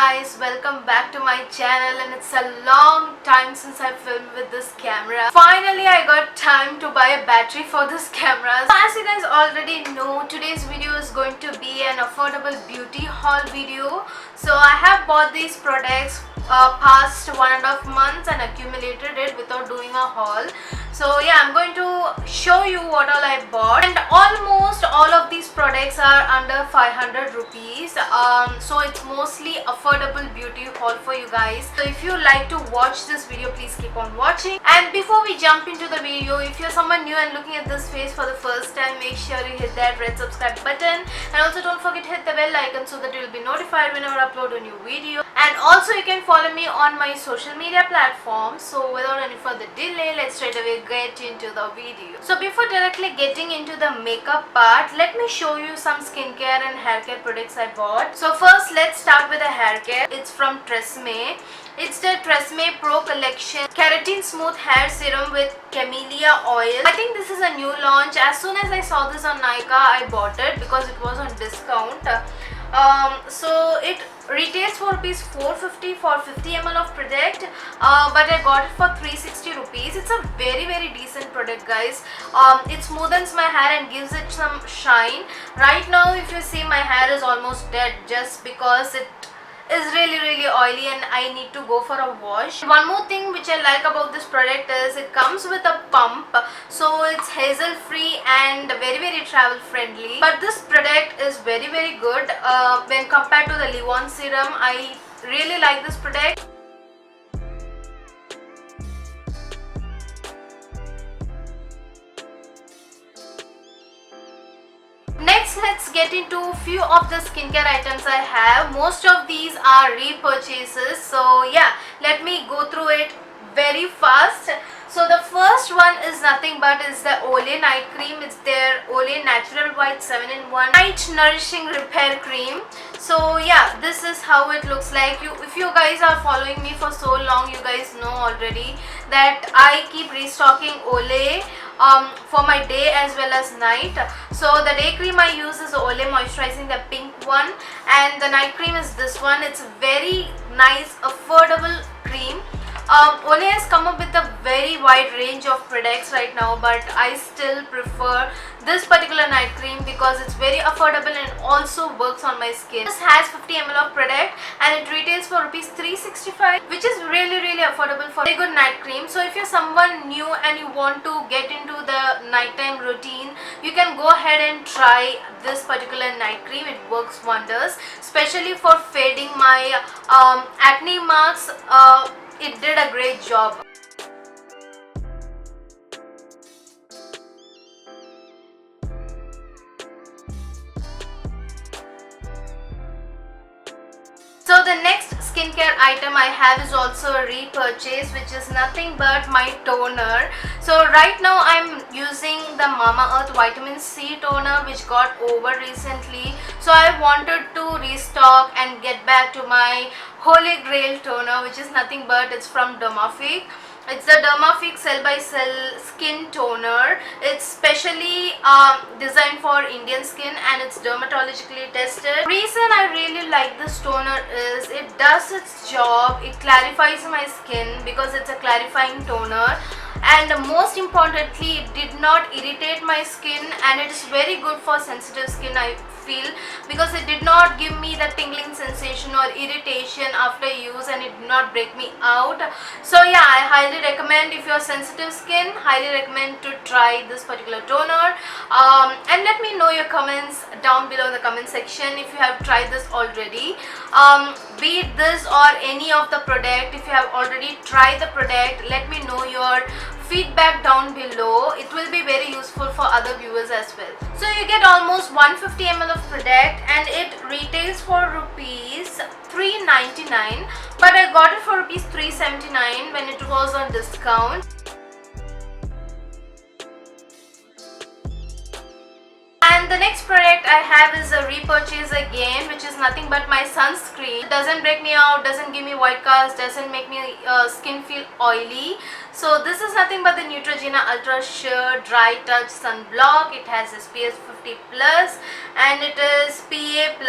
guys, welcome back to my channel, and it's a long time since I filmed with this camera. Finally I got time to buy a battery for this camera. So as you guys already know, today's video is going to be an affordable beauty haul video. So I have bought these products past 1.5 months and accumulated it without doing a haul. So yeah, I'm going to show you what all I bought, and almost all of these products are under 500 rupees. So it's mostly affordable beauty haul for you guys. So if you like to watch this video, please keep on watching. And before we jump into the video, if you're someone new and looking at this face for the first time, make sure you hit that red subscribe button, and also don't forget to hit the bell icon so that you'll be notified whenever I upload a new video. And also you can follow me on my social media platforms. So without any further delay, let's straight away get into the video. So before directly getting into the makeup part, let me show you some skincare and hair care products I bought. So first let's start with the hair care. It's from TRESemmé. It's the TRESemmé Pro Collection Keratin Smooth Hair Serum with Camellia Oil. I think this is a new launch. As soon as I saw this on Nykaa, I bought it because it was on discount. So it retails for rupees 450 for 50 ml of product, but I got it for 360 rupees. It's a very decent product, guys. It smoothens my hair and gives it some shine. Right now, if you see, my hair is almost dead just because it is really oily and I need to go for a wash. One more thing which I like about this product is it comes with a pump, so it's hassle free and very travel friendly. But this product is very good when compared to the Livon serum. I really like this product. Next, let's get into a few of the skincare items I have. Most of these are repurchases, so yeah, let me go through it very fast. So the first one is nothing but is the Olay Night Cream. It's their Olay Natural White 7-in-1 Night Nourishing Repair Cream. So yeah, this is how it looks like. If you guys are following me for so long, you guys know already that I keep restocking Olay for my day as well as night. So the day cream I use is Olay Moisturizing, the pink one, and the night cream is this one. It's a very nice affordable cream. Olay has come up with a very wide range of products right now, but I still prefer this particular night cream because it's very affordable and also works on my skin. This has 50 ml of product and it retails for rupees 365, which is really affordable for a good night cream. So if you're someone new and you want to get into the nighttime routine, you can go ahead and try this particular night cream. It works wonders, especially for fading my acne marks. It did a great job. So the next skincare item I have is also a repurchase, which is nothing but my toner. So right now I'm using the Mamaearth Vitamin C toner, which got over recently. So I wanted to restock and get back to my Holy Grail toner, which is nothing but it's from Dermafic. It's the Dermafic Cell by Cell Skin Toner. It's specially designed for Indian skin and it's dermatologically tested. Reason I really like this toner is it does its job. It clarifies my skin because it's a clarifying toner, and most importantly, it did not irritate my skin, and it is very good for sensitive skin, I feel, because it did not give me the tingling sensation or irritation after use, and it did not break me out. So yeah, I highly recommend, if you're sensitive skin, highly recommend to try this particular toner. And let me know your comments down below in the comment section if you have tried this already. Be it this or any of the product, if you have already tried the product, let me know your feedback down below. It will be very useful for other viewers as well. So you get almost 150 ml of product and it retails for rupees 399, but I got it for rupees 379 when it was on discount. And the next product I have is a repurchase again, which is nothing but my sunscreen. It doesn't break me out, doesn't give me white cast, doesn't make me skin feel oily. So this is nothing but the Neutrogena Ultra Sheer Dry Touch Sunblock. It has SPF 50 plus and it is PA+++,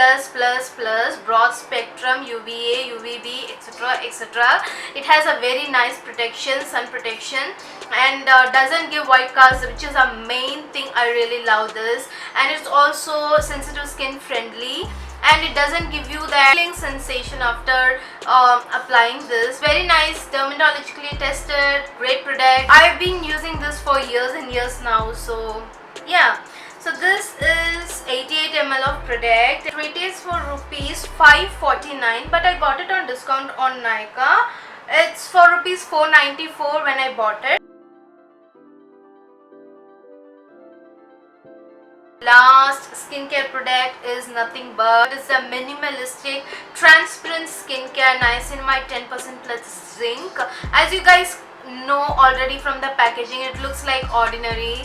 broad spectrum, UVA, UVB, etc, etc. It has a very nice protection, sun protection, and doesn't give white cast, which is a main thing. I really love this. And it's also sensitive skin friendly, and it doesn't give you that feeling sensation after applying this. Very nice, dermatologically tested, great product. I've been using this for years and years now, so yeah. So this is 88 ml of product. It retails for rupees 549, but I got it on discount on Nykaa. It's for rupees 494 when I bought it. Last skincare product is nothing but it's a minimalistic transparent skincare niacinamide 10% plus zinc. As you guys know already from the packaging, it looks like ordinary,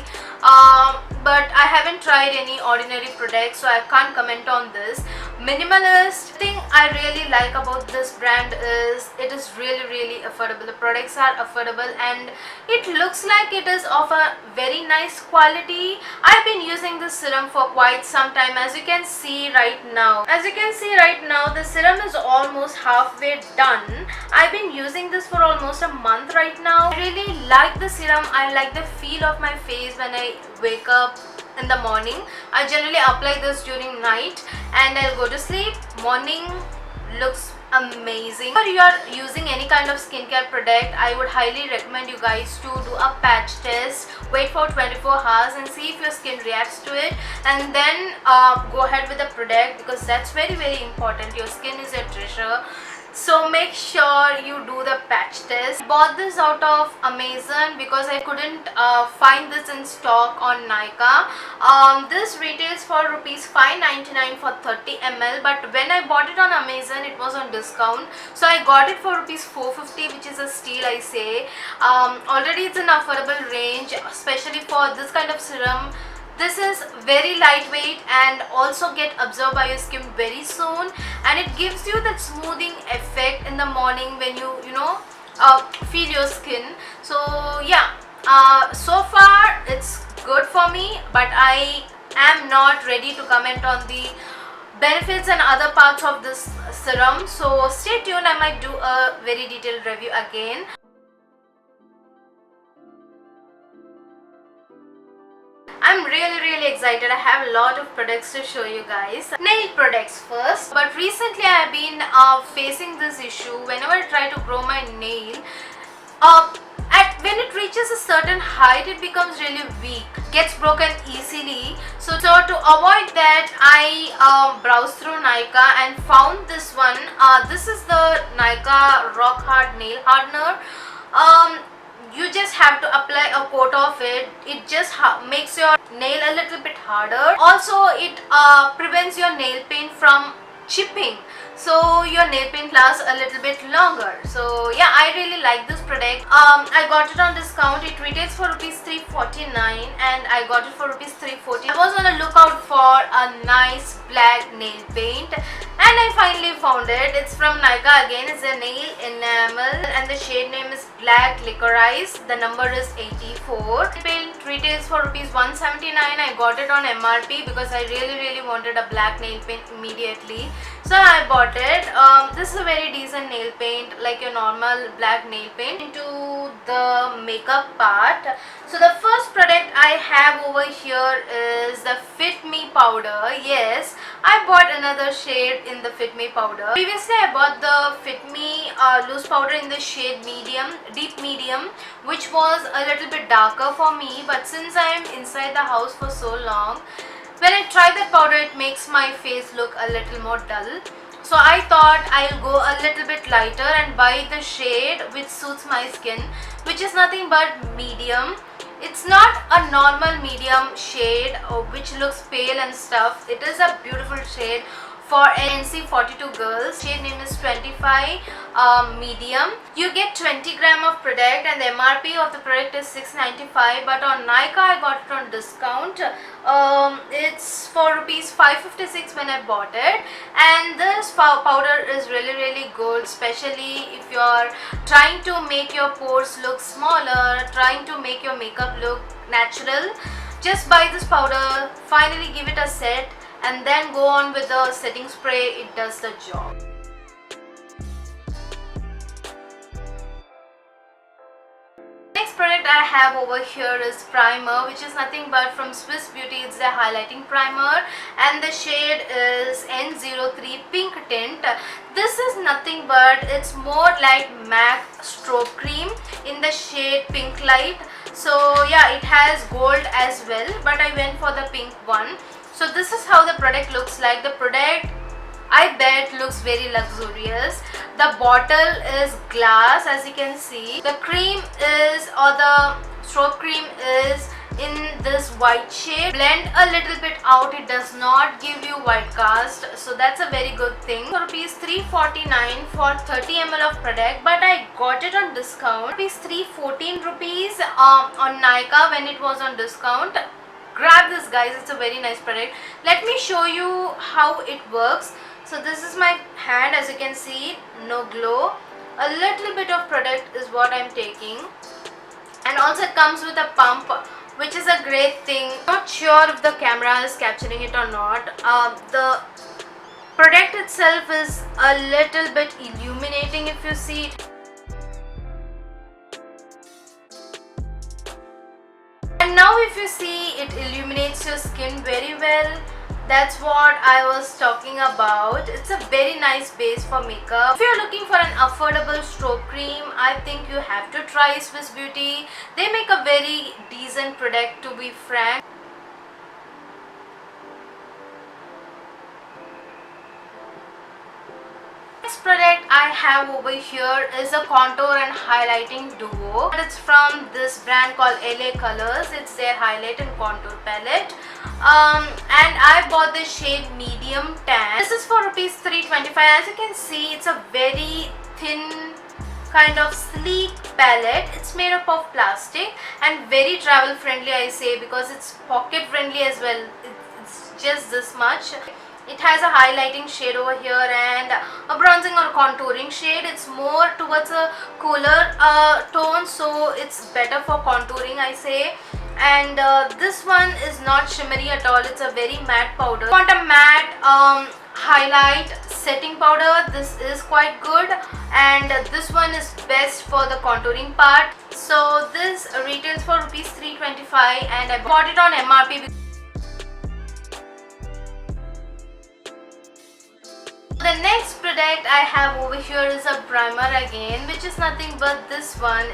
but I haven't tried any ordinary products, so I can't comment on this. Minimalist thing I really like about this brand is it is really affordable. The products are affordable and it looks like it is of a very nice quality. I've been using this serum for quite some time. As you can see right now, the serum is almost halfway done. I've been using this for almost a month right now. I really like the serum. I like the feel of my face when I wake up in the morning. I generally apply this during night and I'll go to sleep. Morning looks amazing. If you are using any kind of skincare product, I would highly recommend you guys to do a patch test. Wait for 24 hours and see if your skin reacts to it, and then go ahead with the product, because that's very important. Your skin is your treasure. So make sure you do the patch test. Bought this out of Amazon because I couldn't find this in stock on Nykaa. This retails for rupees 599 for 30 ml, but when I bought it on Amazon it was on discount, so I got it for rupees 450, which is a steal, I say. Already it's an affordable range, especially for this kind of serum. This is very lightweight and also get absorbed by your skin very soon, and it gives you that smoothing effect in the morning when you feel your skin. So yeah, so far it's good for me, but I am not ready to comment on the benefits and other parts of this serum. So stay tuned, I might do a very detailed review again. I'm really excited. I have a lot of products to show you guys. Nail products first. But recently I have been facing this issue. Whenever I try to grow my nail, when it reaches a certain height, it becomes really weak, gets broken easily. So to avoid that, I browsed through Nykaa and found this one. This is the Nykaa Rock Hard Nail Hardener. You just have to apply a coat of it. It just makes your nail a little bit harder. Also, it prevents your nail paint from chipping, so your nail paint lasts a little bit longer. So yeah, I really like this product. I got it on discount. It retails for rupees 349 and I got it for rupees 340. I was on a lookout for a nice black nail paint and I finally found it. It's from Nykaa again. It's a nail enamel and the shade name is Black Licorice. The number is 84. The paint retails for rupees 179. I got it on MRP because I really wanted a black nail paint immediately, so I bought it. This is a very decent nail paint, like your normal black nail paint. Into the makeup part, so the first product I have over here is the Fit Me powder. Yes, I bought another shade in the Fit Me powder. Previously I bought the Fit Me loose powder in the shade medium, deep medium, which was a little bit darker for me, but since I am inside the house for so long, when I try that powder, it makes my face look a little more dull. So I thought I'll go a little bit lighter and buy the shade which suits my skin, which is nothing but medium. It's not a normal medium shade which looks pale and stuff. It is a beautiful shade for NC42 girls. Shade name is 25 medium. You get 20 gram of product and the MRP of the product is 695, but on Nykaa I got it on discount. It's for rupees 556 when I bought it, and this powder is really good, especially if you're trying to make your pores look smaller, trying to make your makeup look natural. Just buy this powder, finally give it a set, and then go on with the setting spray. It does the job. Next product I have over here is primer, which is nothing but from Swiss Beauty. It's a highlighting primer and the shade is N03 pink tint. This is nothing but it's more like MAC strobe cream in the shade pink light. So yeah, it has gold as well, but I went for the pink one. So this is how the product looks like. The product, I bet, looks very luxurious. The bottle is glass, as you can see. The cream is, or the strobe cream is in this white shade. Blend a little bit out, it does not give you white cast, so that's a very good thing. For rupees 349 for 30 ml of product, but I got it on discount. Rupees 314 rupees on Nykaa when it was on discount. Grab this, guys, it's a very nice product. Let me show you how it works. So this is my hand, as you can see, no glow. A little bit of product is what I'm taking, and also it comes with a pump, which is a great thing. Not sure if the camera is capturing it or not. The product itself is a little bit illuminating if you see it. And now if you see, it illuminates your skin very well. That's what I was talking about. It's a very nice base for makeup. If you're looking for an affordable strobe cream, I think you have to try Swiss Beauty. They make a very decent product, to be frank. Next product I have over here is a contour and highlighting duo. It's from this brand called LA Colors. It's their highlight and contour palette. And I bought the shade medium tan. This is for rupees 325. As you can see, it's a very thin, kind of sleek palette. It's made up of plastic and very travel friendly, I say, because it's pocket friendly as well. It's just this much. It has a highlighting shade over here and a bronzing or contouring shade. It's more towards a cooler tone, so it's better for contouring, I say. And this one is not shimmery at all. It's a very matte powder. If you want a matte highlight setting powder, this is quite good, and this one is best for the contouring part. So this retails for rupees 325 and I bought it on MRP. The next product I have over here is a primer again, which is nothing but this one.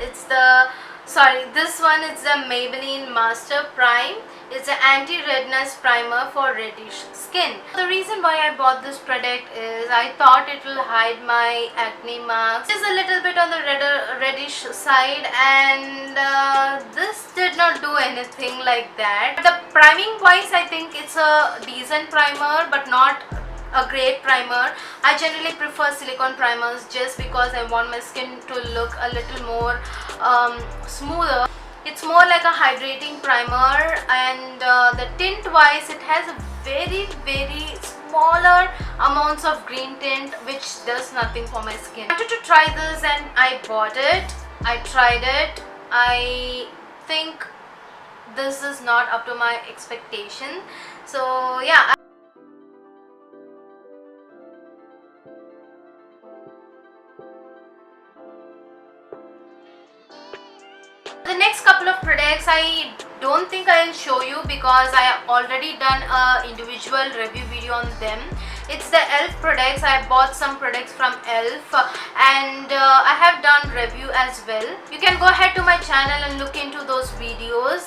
This one is the Maybelline Master Prime. It's an anti-redness primer for reddish skin. The reason why I bought this product is I thought it will hide my acne marks. It's a little bit on the reddish side, and this did not do anything like that. The priming wise, I think it's a decent primer, but not a great primer. I generally prefer silicone primers just because I want my skin to look a little more smoother. It's more like a hydrating primer, and the tint wise, it has a very smaller amounts of green tint, which does nothing for my skin. I wanted to try this and I bought it. I tried it. I think this is not up to my expectation. So yeah. The next couple of products I don't think I'll show you because I have already done a individual review video on them. It's the e.l.f. products. I bought some products from e.l.f. and I have done review as well. You can go ahead to my channel and look into those videos.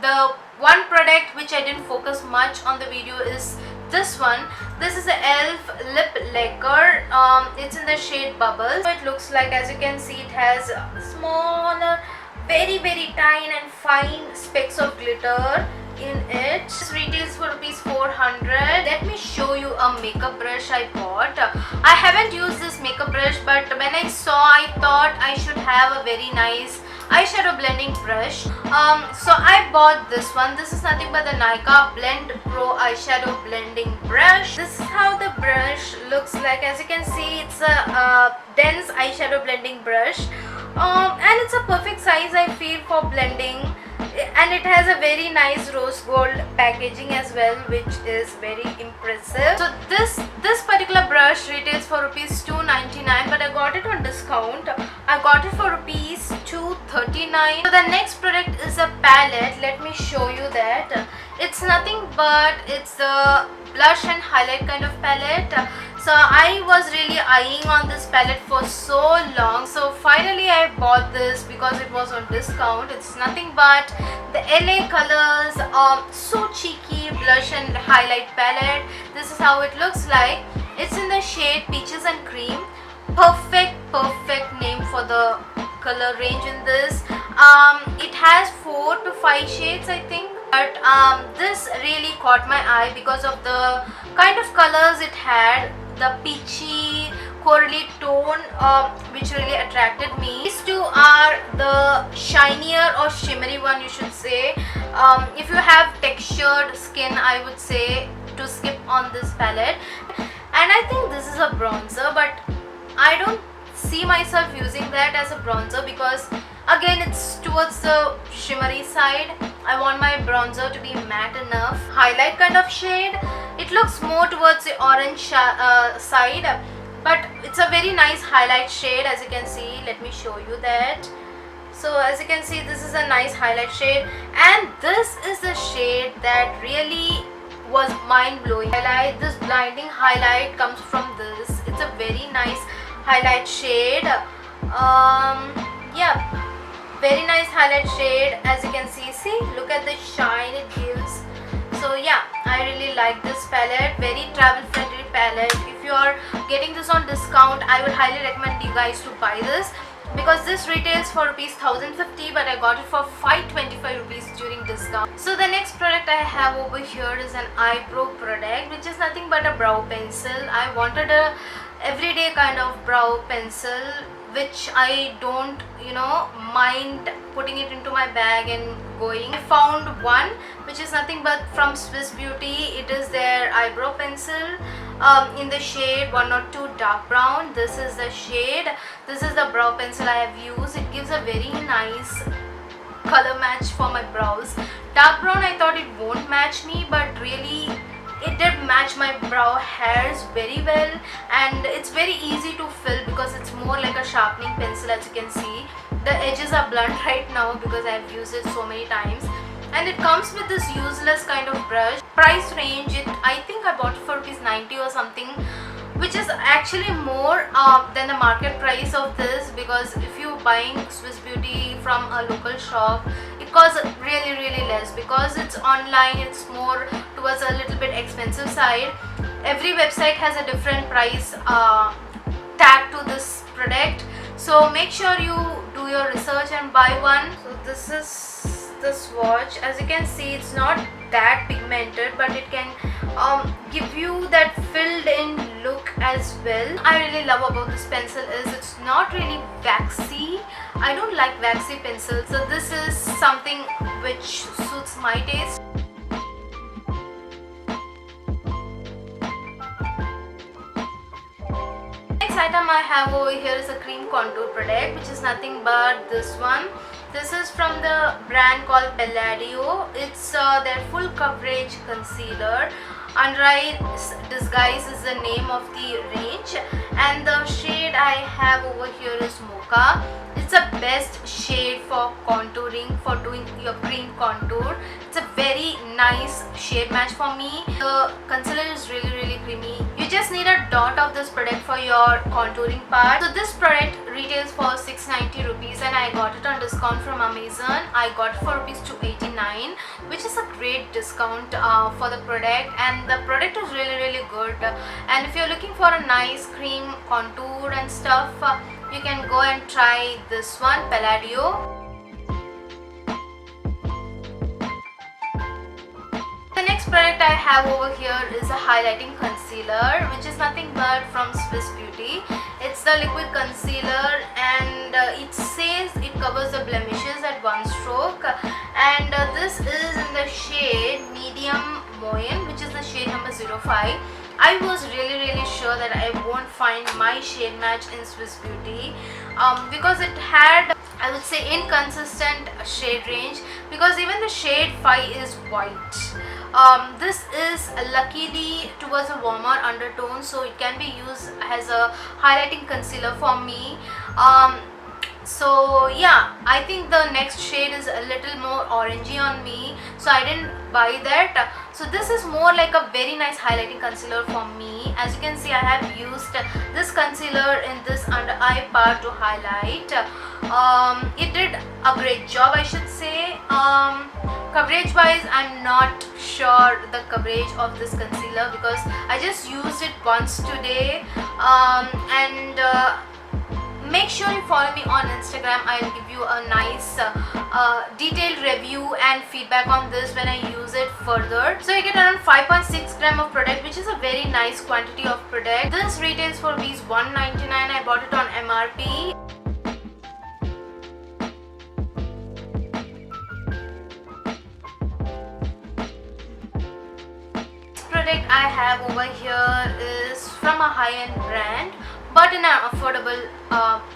The one product which I didn't focus much on the video is this one. This is the e.l.f. lip lacquer. It's in the shade Bubbles. So it looks like, as you can see, it has smaller, very tiny and fine specks of glitter in it. This retails for rupees 400. Let me show show you a makeup brush I bought. I haven't used this makeup brush, but when I saw, I thought I should have a very nice eyeshadow blending brush. So I bought this one. This is nothing but the Nykaa Blend Pro eyeshadow blending brush. This is how the brush looks like. As you can see, it's a dense eyeshadow blending brush, and it's a perfect size, I feel, for blending. And it has a very nice rose gold packaging as well, which is very impressive. So this particular brush retails for rupees 299, but I got it on discount. I got it for rupees 239. So the next product is a palette. Let me show you that. It's nothing but it's a blush and highlight kind of palette. So I was really eyeing on this palette for so long. So finally I bought this because it was on discount. It's nothing but the LA Colors So Cheeky blush and highlight palette. This is how it looks like. It's in the shade Peaches and Cream. Perfect name for the color range in this. It has 4 to 5 shades, I think. But this really caught my eye because of the kind of colors it had. The peachy corally tone, which really attracted me. These two are the shinier or shimmery one, you should say. If you have textured skin, I would say to skip on this palette. And I think this is a bronzer, but I don't see myself using that as a bronzer because again it's towards the shimmery side. I want my bronzer to be matte enough. Highlight kind of shade. It looks more towards the orange side, but it's a very nice highlight shade, as you can see. Let me show you that. So as you can see, this is a nice highlight shade, and this is the shade that really was mind-blowing. Highlight, this blinding highlight comes from this. It's a very nice highlight shade. Yeah, very nice highlight shade. As you can see, look at the shine it gives. So yeah, I really like this palette. Very travel friendly palette. If you are getting this on discount, I would highly recommend you guys to buy this, because this retails for rupees 1050, but I got it for 525 rupees during discount. So the next product I have over here is an eyebrow product, which is nothing but a brow pencil. I wanted a everyday kind of brow pencil, which I don't mind putting it into my bag and going. I found one which is nothing but from Swiss Beauty. It is their eyebrow pencil in the shade 102 dark brown. This is the shade. This is the brow pencil I have used. It gives a very nice color match for my brows. Dark brown, I thought it won't match me, but really it did match my brow hairs very well, and it's very easy to fill because it's more like a sharpening pencil. As you can see, the edges are blunt right now because I've used it so many times. And it comes with this useless kind of brush. Price range, I think I bought it for rupees 90 or something, which is actually more than the market price of this, because if you're buying Swiss Beauty from a local shop, it costs really less. Because it's online, it's more towards a little bit expensive side. Every website has a different price tag to this product, so make sure you do your research and buy one. So this is the swatch. As you can see, it's not that pigmented, but it can give you that filled in look as well. I really love about this pencil is it's not really waxy. I don't like waxy pencils, so this is something which suits my taste. Next item I have over here is a cream contour product, which is nothing but this one. This is from the brand called Palladio. It's their full coverage concealer. Under Eyes Disguise is the name of the range, and the shade I have over here is Mocha. It's the best shade for contouring, for doing your cream contour. It's a very nice shade match for me. The concealer is really creamy. You just need a dot of this product for your contouring part. So this product retails for 690 rupees, and I got it on discount from Amazon. I got it for rupees 289, which is a great discount for the product, and the product is really good. And if you're looking for a nice cream contour and stuff, you can go and try this one, Palladio. The next product I have over here is a highlighting concealer, which is nothing but from Swiss Beauty. It's the liquid concealer, and it says it covers the blemishes at one stroke, and this is in the shade medium Moyen, which is the shade number 05. I was really sure that I won't find my shade match in Swiss Beauty because it had, I would say, inconsistent shade range, because even the shade 5 is white. This is luckily towards a warmer undertone, so it can be used as a highlighting concealer for me. So yeah, I think the next shade is a little more orangey on me, so I didn't buy that. So this is more like a very nice highlighting concealer for me. As you can see, I have used this concealer in this under eye part to highlight. It did a great job, I should say. Coverage wise, I'm not sure the coverage of this concealer because I just used it once today, and make sure you follow me on Instagram. I'll give you a nice detailed review and feedback on this when I use it further. So you get around 5.6 gram of product, which is a very nice quantity of product. This retails for rupees 199. I bought it on MRP. This product I have over here is from a high-end brand, but in an affordable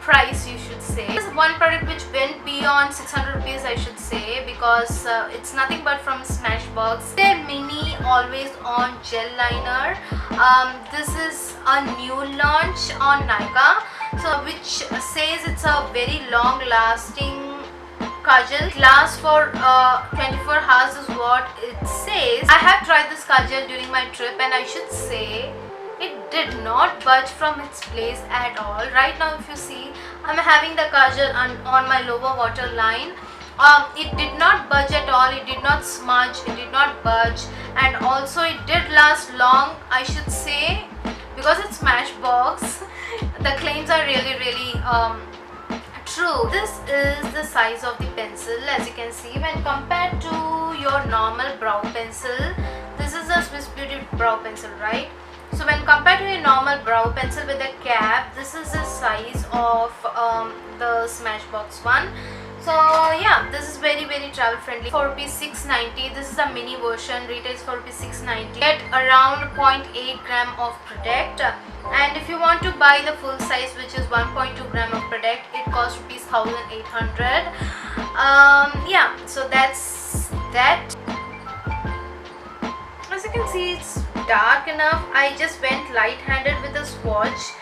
price, you should say. This is one product which went beyond 600 rupees, I should say, because it's nothing but from Smashbox. Their mini always on gel liner. This is a new launch on Nykaa, so which says it's a very long lasting kajal. It lasts for 24 hours is what it says. I have tried this kajal during my trip, and I should say it did not budge from its place at all. Right now, if you see, I'm having the kajal on my lower waterline. It did not budge at all. It did not smudge. It did not budge, and also it did last long, I should say, because it's Smashbox. The claims are really true. This is the size of the pencil, as you can see. When compared to your normal brow pencil, this is a Swiss Beauty brow pencil, right? So when compared to a normal brow pencil with a cap, this is the size of the Smashbox one. So yeah, this is very travel friendly. For rupees 690, this is a mini version, retails for rupees 690. Get around 0.8 gram of product, and if you want to buy the full size, which is 1.2 gram of product, it costs rupees 1800. Yeah, so that's that. As you can see, it's dark enough. I just went light-handed with a swatch.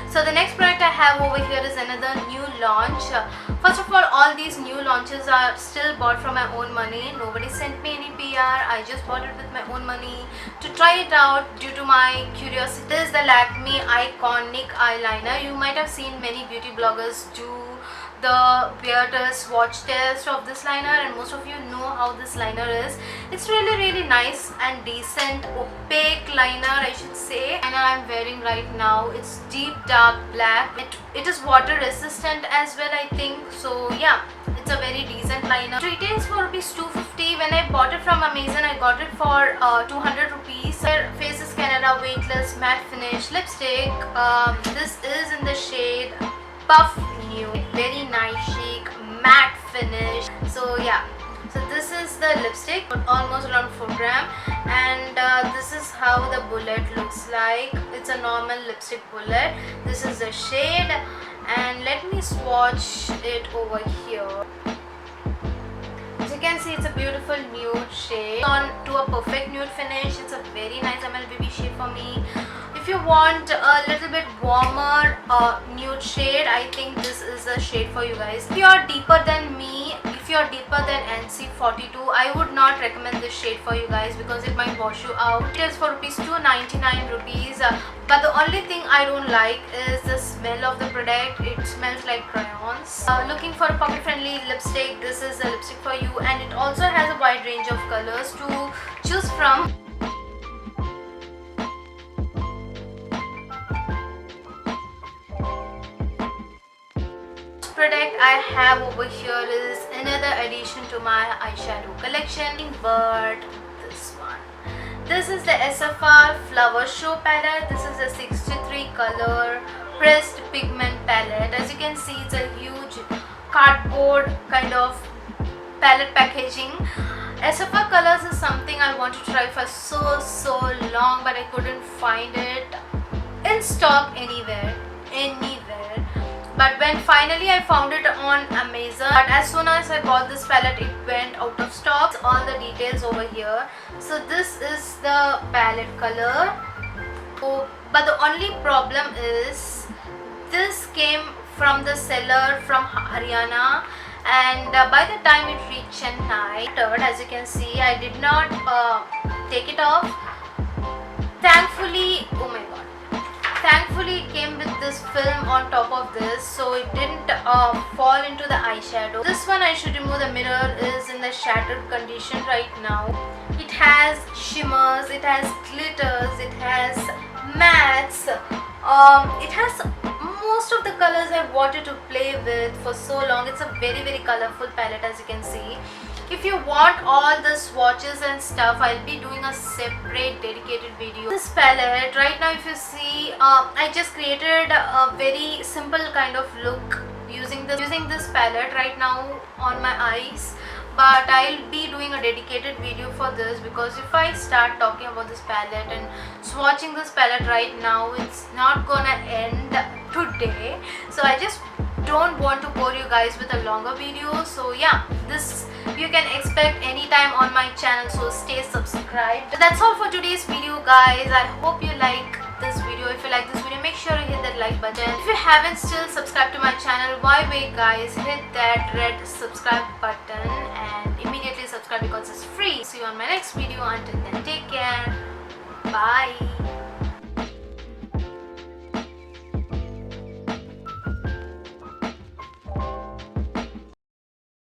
So the next product I have over here is another new launch. First of all these new launches are still bought from my own money. Nobody sent me any PR. I just bought it with my own money to try it out due to my curiosity. This is the Lakme Iconic Eyeliner. You might have seen many beauty bloggers do the wear test, swatch test of this liner, and most of you know how this liner is. It's really nice and decent opaque liner, I should say. And I'm wearing right now, it's deep dark black. It is water resistant as well, I think. So yeah, it's a very decent liner. It retails for rupees 250. When I bought it from Amazon, I got it for 200 rupees. Faces Canada Weightless Matte Finish Lipstick. This is in the shade Puff Nude. Very nice chic matte finish. So yeah, so this is the lipstick, almost around 4 gram, and this is how the bullet looks like. It's a normal lipstick bullet. This is the shade, and let me swatch it over here. As you can see, it's a beautiful nude shade on to a perfect nude finish. It's a very nice MLBB shade for me. If you want a little bit warmer nude shade, I think this is a shade for you guys. If you are deeper than me, if you are deeper than NC42, I would not recommend this shade for you guys because it might wash you out. It is for rupees 299 rupees. But the only thing I don't like is the smell of the product. It smells like crayons. Looking for a pocket friendly lipstick, this is the lipstick for you, and it also has a wide range of colors to choose from. product I have over here is another addition to my eyeshadow collection, but this one. This is the SFR Flower Show palette. This is a 63 color pressed pigment palette. As you can see, it's a huge cardboard kind of palette packaging. SFR colors is something I want to try for so long, but I couldn't find it in stock anywhere. But when finally I found it on Amazon, but as soon as I bought this palette, it went out of stock. All the details over here. So this is the palette color. Oh, but the only problem is this came from the seller from Haryana, and by the time it reached Chennai, as you can see, I did not take it off. Thankfully, oh my god, thankfully it came with this film on top of this, so it didn't fall into the eyeshadow. This one I should remove. The mirror is in the shattered condition right now. It has shimmers, it has glitters, it has mattes, it has most of the colors I wanted to play with for so long. It's a very colorful palette, as you can see. If you want all the swatches and stuff, I'll be doing a separate dedicated video. This palette right now, if you see, I just created a very simple kind of look using this palette right now on my eyes, but I'll be doing a dedicated video for this, because if I start talking about this palette and swatching this palette right now, it's not gonna end today. So I just don't want to bore you guys with a longer video. So yeah, this you can expect anytime on my channel, so stay subscribed. That's all for today's video, guys. I hope you like this video. If you like this video, make sure you hit that like button. If you haven't still subscribed to my channel, why wait, guys? Hit that red subscribe button and immediately subscribe, because it's free. See you on my next video. Until then, take care. Bye.